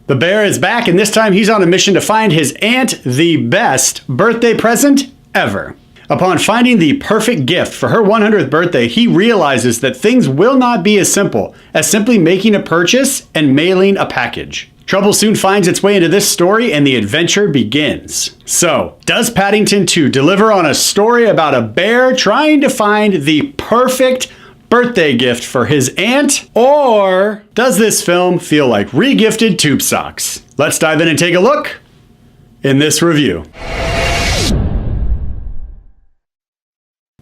The bear is back, and this time he's on a mission to find his aunt the best birthday present ever. Upon finding the perfect gift for her 100th birthday, he realizes that things will not be as simple as simply making a purchase and mailing a package. Trouble soon finds its way into this story, and the adventure begins. So, does Paddington 2 deliver on a story about a bear trying to find the perfect birthday gift for his aunt? Or does this film feel like re-gifted tube socks? Let's dive in and take a look in this review.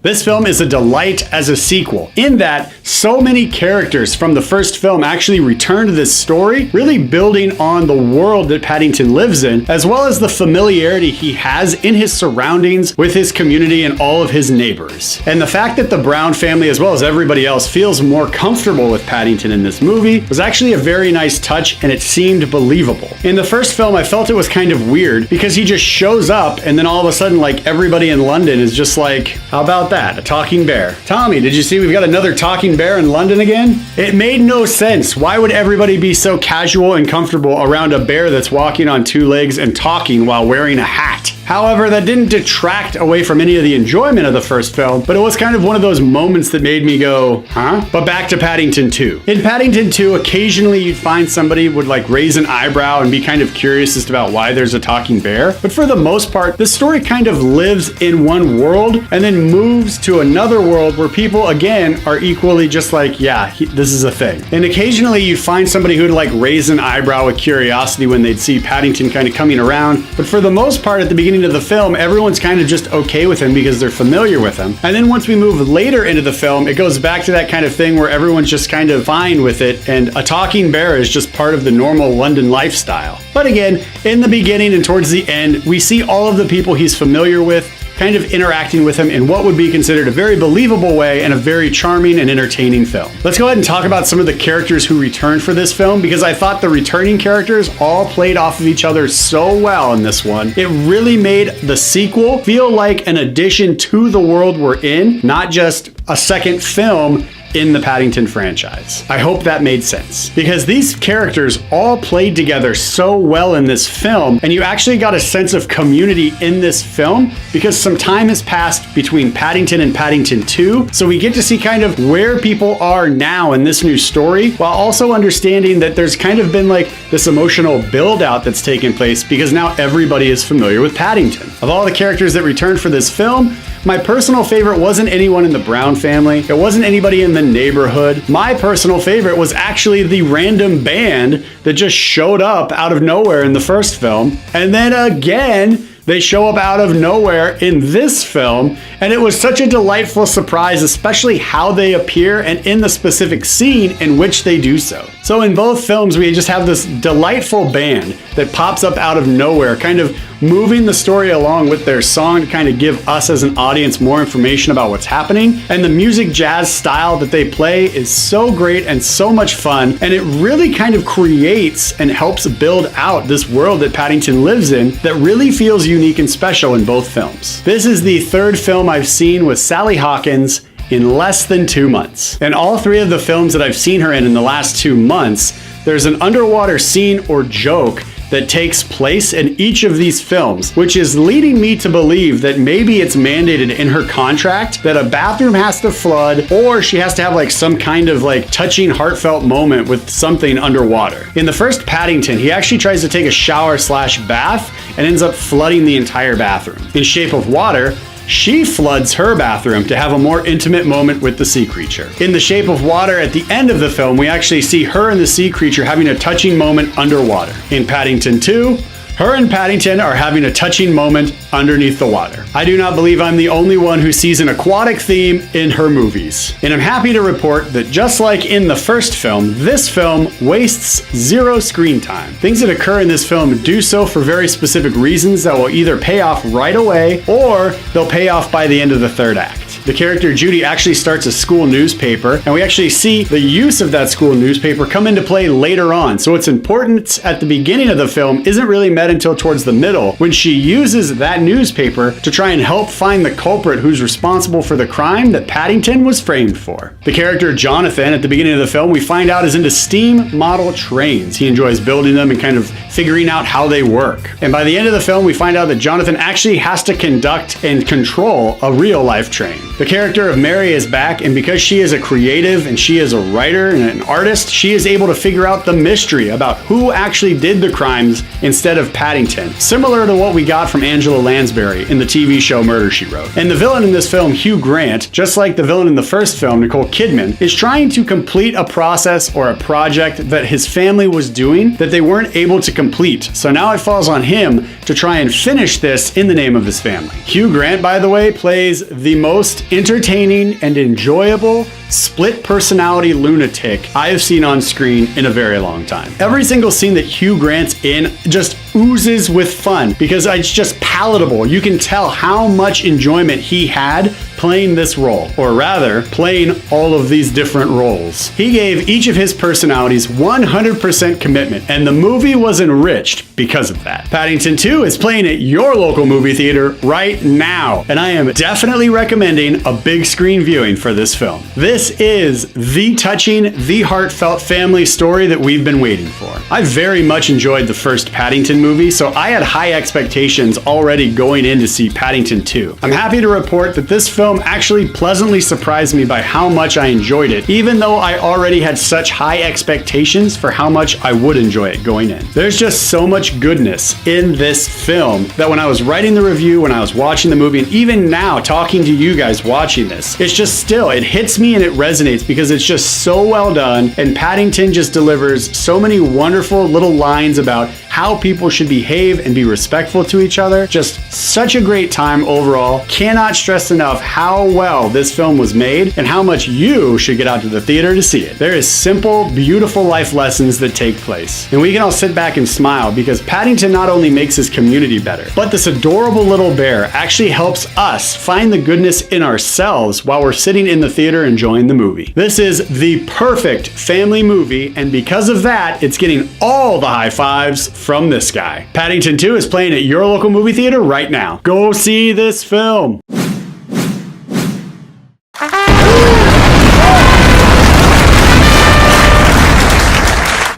This film is a delight as a sequel, in that so many characters from the first film actually return to this story, really building on the world that Paddington lives in, as well as the familiarity he has in his surroundings with his community and all of his neighbors. And the fact that the Brown family, as well as everybody else, feels more comfortable with Paddington in this movie was actually a very nice touch, and it seemed believable. In the first film, I felt it was kind of weird because he just shows up and then all of a sudden, like, everybody in London is just like, how about that? A talking bear. Tommy, did you see we've got another talking bear in London again? It made no sense. Why would everybody be so casual and comfortable around a bear that's walking on two legs and talking while wearing a hat? However, that didn't detract away from any of the enjoyment of the first film, but it was kind of one of those moments that made me go, huh? But back to Paddington 2. In Paddington 2, occasionally you'd find somebody would like raise an eyebrow and be kind of curious as to about why there's a talking bear. But for the most part, the story kind of lives in one world and then moves to another world where people, again, are equally just like, yeah, this is a thing. And occasionally you'd find somebody who'd like raise an eyebrow with curiosity when they'd see Paddington kind of coming around. But for the most part, at the beginning of the film, everyone's kind of just okay with him because they're familiar with him. And then once we move later into the film, it goes back to that kind of thing where everyone's just kind of fine with it, and a talking bear is just part of the normal London lifestyle. But again, in the beginning and towards the end, we see all of the people he's familiar with kind of interacting with him in what would be considered a very believable way and a very charming and entertaining film. Let's go ahead and talk about some of the characters who returned for this film, because I thought the returning characters all played off of each other so well in this one. It really made the sequel feel like an addition to the world we're in, not just a second film in the Paddington franchise. I hope that made sense, because these characters all played together so well in this film, and you actually got a sense of community in this film because some time has passed between Paddington and Paddington 2, so we get to see kind of where people are now in this new story, while also understanding that there's kind of been like this emotional build out that's taken place because now everybody is familiar with Paddington. Of all the characters that returned for this film, my personal favorite wasn't anyone in the Brown family. It wasn't anybody in the neighborhood. My personal favorite was actually the random band that just showed up out of nowhere in the first film. And then again, they show up out of nowhere in this film, and it was such a delightful surprise, especially how they appear and in the specific scene in which they do so. So in both films, we just have this delightful band that pops up out of nowhere, kind of moving the story along with their song to kind of give us as an audience more information about what's happening. And the music jazz style that they play is so great and so much fun, and it really kind of creates and helps build out this world that Paddington lives in that really feels unique and special in both films. This is the third film I've seen with Sally Hawkins in less than 2 months. In all three of the films that I've seen her in the last 2 months, there's an underwater scene or joke that takes place in each of these films, which is leading me to believe that maybe it's mandated in her contract that a bathroom has to flood, or she has to have like some kind of like touching, heartfelt moment with something underwater. In the first Paddington, he actually tries to take a shower/bath and ends up flooding the entire bathroom. In Shape of Water, she floods her bathroom to have a more intimate moment with the sea creature. In The Shape of Water, at the end of the film, we actually see her and the sea creature having a touching moment underwater. In Paddington 2, her and Paddington are having a touching moment underneath the water. I do not believe I'm the only one who sees an aquatic theme in her movies. And I'm happy to report that just like in the first film, this film wastes 0 screen time. Things that occur in this film do so for very specific reasons that will either pay off right away or they'll pay off by the end of the third act. The character Judy actually starts a school newspaper, and we actually see the use of that school newspaper come into play later on. So its importance at the beginning of the film isn't really met until towards the middle, when she uses that newspaper to try and help find the culprit who's responsible for the crime that Paddington was framed for. The character Jonathan at the beginning of the film we find out is into steam model trains. He enjoys building them and kind of figuring out how they work. And by the end of the film we find out that Jonathan actually has to conduct and control a real life train. The character of Mary is back, and because she is a creative and she is a writer and an artist, she is able to figure out the mystery about who actually did the crimes instead of Paddington, similar to what we got from Angela Lansbury in the TV show Murder, She Wrote. And the villain in this film, Hugh Grant, just like the villain in the first film, Nicole Kidman, is trying to complete a process or a project that his family was doing that they weren't able to complete. So now it falls on him to try and finish this in the name of his family. Hugh Grant, by the way, plays the most entertaining and enjoyable split personality lunatic I have seen on screen in a very long time. Every single scene that Hugh Grant's in just oozes with fun because it's just palatable. You can tell how much enjoyment he had playing this role, or rather, playing all of these different roles. He gave each of his personalities 100% commitment, and the movie was enriched because of that. Paddington 2 is playing at your local movie theater right now, and I am definitely recommending a big screen viewing for this film. This is the touching, the heartfelt family story that we've been waiting for. I very much enjoyed the first Paddington movie, so I had high expectations already going in to see Paddington 2. I'm happy to report that this film actually pleasantly surprised me by how much I enjoyed it, even though I already had such high expectations for how much I would enjoy it going in. There's just so much goodness in this film that when I was writing the review, when I was watching the movie, and even now talking to you guys watching this, it's just still, it hits me and it resonates because it's just so well done, and Paddington just delivers so many wonderful little lines about how people should behave and be respectful to each other. Just such a great time overall. Cannot stress enough how well this film was made and how much you should get out to the theater to see it. There is simple, beautiful life lessons that take place. And we can all sit back and smile because Paddington not only makes his community better, but this adorable little bear actually helps us find the goodness in ourselves while we're sitting in the theater enjoying the movie. This is the perfect family movie, and because of that, it's getting all the high fives from this guy. Paddington 2 is playing at your local movie theater right now. Go see this film.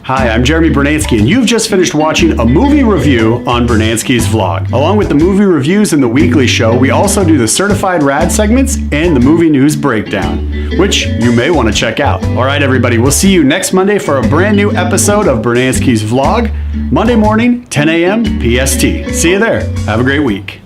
Hi, I'm Jeremy Brunansky, and you've just finished watching a movie review on Brunansky's Vlog. Along with the movie reviews and the weekly show, we also do the Certified Rad segments and the movie news breakdown, which you may want to check out. All right, everybody, we'll see you next Monday for a brand new episode of Brunansky's Vlog, Monday morning, 10 a.m. PST. See you there. Have a great week.